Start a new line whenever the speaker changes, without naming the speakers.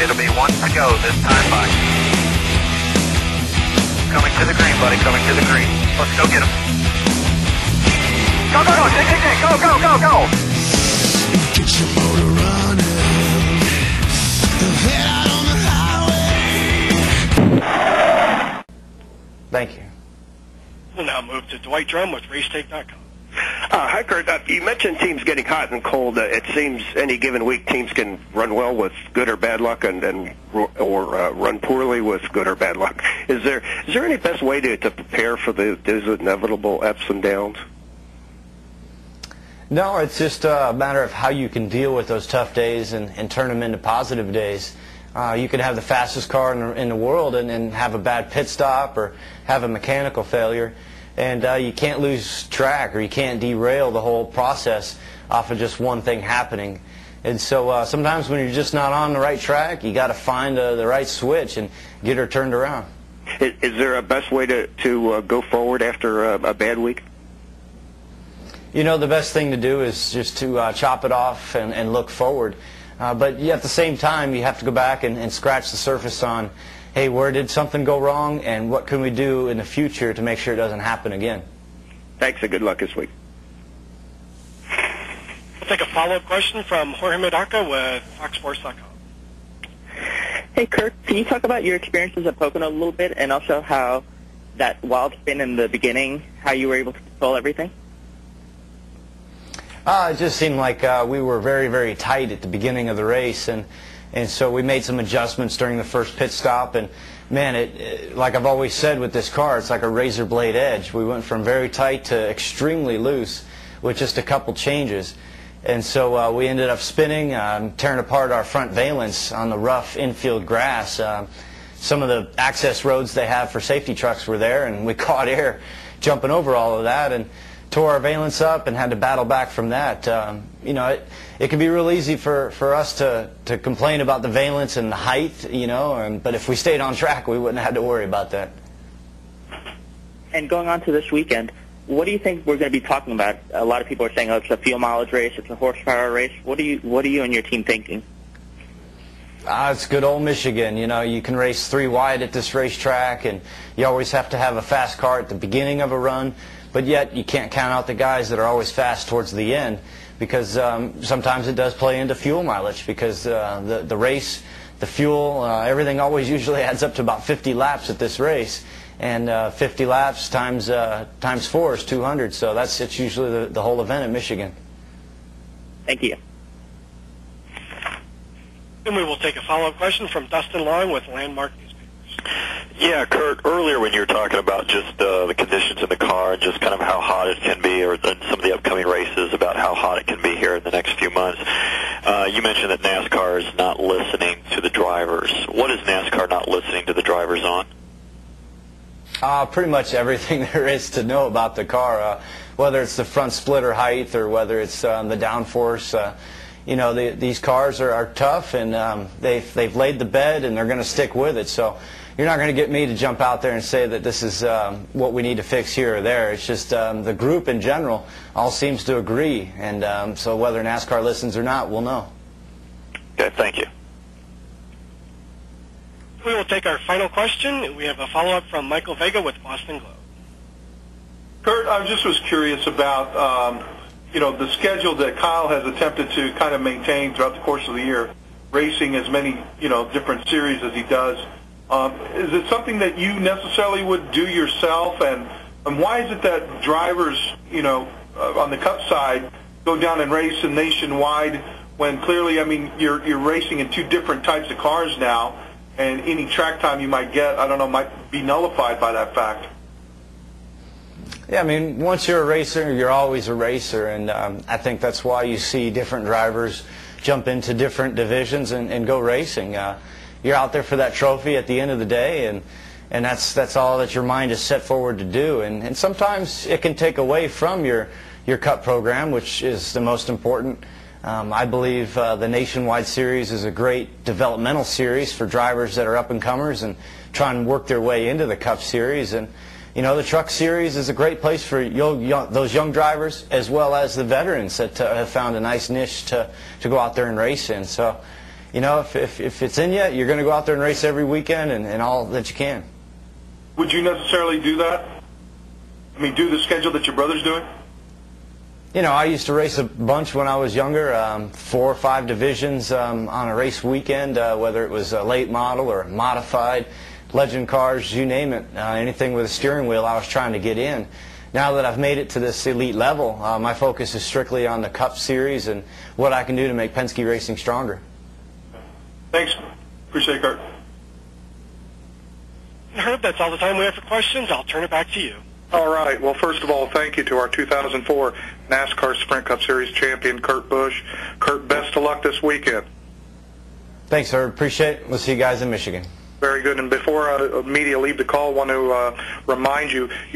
It'll be one to go this time by. Coming to the green, buddy, coming to the green. Let's go get him. Go, go, go, go, go, go, go!
Get your motor running. Head out on the highway.
Thank you.
We'll now move to Dwight Drum with racetake.com.
Hi, Kurt. You mentioned teams getting hot and cold. It seems any given week teams can run well with good or bad luck, or run poorly with good or bad luck. Is there any best way to prepare for those inevitable ups and downs?
No, it's just a matter of how you can deal with those tough days and turn them into positive days. You could have the fastest car in the world and have a bad pit stop or have a mechanical failure. And you can't lose track, or you can't derail the whole process off of just one thing happening. And so sometimes when you're just not on the right track, you got to find the right switch and get her turned around.
Is there a best way to go forward after a bad week?
You know, the best thing to do is just to chop it off and look forward. But at the same time, you have to go back and scratch the surface on, hey, where did something go wrong, and what can we do in the future to make sure it doesn't happen again?
Thanks, and good luck this week.
We'll take a follow-up question from Jorge Medaka with FoxSports.com.
Hey, Kurt, can you talk about your experiences at Pocono a little bit, and also how that wild spin in the beginning, how you were able to control everything?
It just seemed like we were very, very tight at the beginning of the race, and so we made some adjustments during the first pit stop, and man, it like I've always said with this car, it's like a razor blade edge. We went from very tight to extremely loose with just a couple changes, and so we ended up spinning, tearing apart our front valence on the rough infield grass. Some of the access roads they have for safety trucks were there, and we caught air jumping over all of that and tore our valence up and had to battle back from that. You know, it can be real easy for us to complain about the valence and the height, you know, but if we stayed on track, we wouldn't have had to worry about that.
And going on to this weekend, what do you think we're going to be talking about? A lot of people are saying, oh, it's a fuel mileage race, it's a horsepower race. What are you and your team thinking?
It's good old Michigan. You know, you can race 3 wide at this racetrack, and you always have to have a fast car at the beginning of a run. But yet you can't count out the guys that are always fast towards the end, because sometimes it does play into fuel mileage, because the race, the fuel, everything always usually adds up to about 50 laps at this race. And 50 laps times 4 is 200, so it's usually the whole event at Michigan.
Thank you.
And we will take a follow-up question from Dustin Long with Landmark Newspapers.
Yeah, Kurt, earlier when you were talking about just the conditions in the car and just kind of how hot it can be, or some of the upcoming races about how hot it can be here in the next few months, you mentioned that NASCAR is not listening to the drivers. What is NASCAR not listening to the drivers on?
Pretty much everything there is to know about the car, whether it's the front splitter height or whether it's the downforce. You know, these cars are tough, and they've laid the bed, and they're going to stick with it. So you're not going to get me to jump out there and say that this is what we need to fix here or there. It's just the group in general all seems to agree, and so whether NASCAR listens or not, we'll know.
Okay, thank you.
We will take our final question. We have a follow-up from Michael Vega with Boston Globe.
Kurt, I just was curious about you know, the schedule that Kyle has attempted to kind of maintain throughout the course of the year, racing as many, you know, different series as he does. Is it something that you necessarily would do yourself, and why is it that drivers, you know, on the Cup side go down and race in nationwide when clearly, I mean, you're racing in 2 different types of cars now, and any track time you might get, I don't know, might be nullified by that fact?
Yeah, I mean, once you're a racer, you're always a racer, and I think that's why you see different drivers jump into different divisions and go racing. You're out there for that trophy at the end of the day, and that's all that your mind is set forward to do. And sometimes it can take away from your Cup program, which is the most important. I believe the Nationwide Series is a great developmental series for drivers that are up-and-comers and try and work their way into the Cup Series. And you know, the Truck Series is a great place for those young drivers, as well as the veterans that have found a nice niche to go out there and race in. So, you know, if it's in you, you're going to go out there and race every weekend and all that you can.
Would you necessarily do that? I mean, do the schedule that your brother's doing?
You know, I used to race a bunch when I was younger, 4 or 5 divisions on a race weekend, whether it was a late model or modified, legend cars, you name it, anything with a steering wheel I was trying to get in. Now that I've made it to this elite level, my focus is strictly on the Cup Series and what I can do to make Penske racing stronger.
Thanks. Appreciate it, Kurt.
Herb, that's all the time we have for questions. I'll turn it back to you.
All right. Well, first of all, thank you to our 2004 NASCAR Sprint Cup Series champion, Kurt Busch. Kurt, best of luck this weekend.
Thanks, Herb. Appreciate it. We'll see you guys in Michigan.
Very good. And before media leave the call, I want to remind you,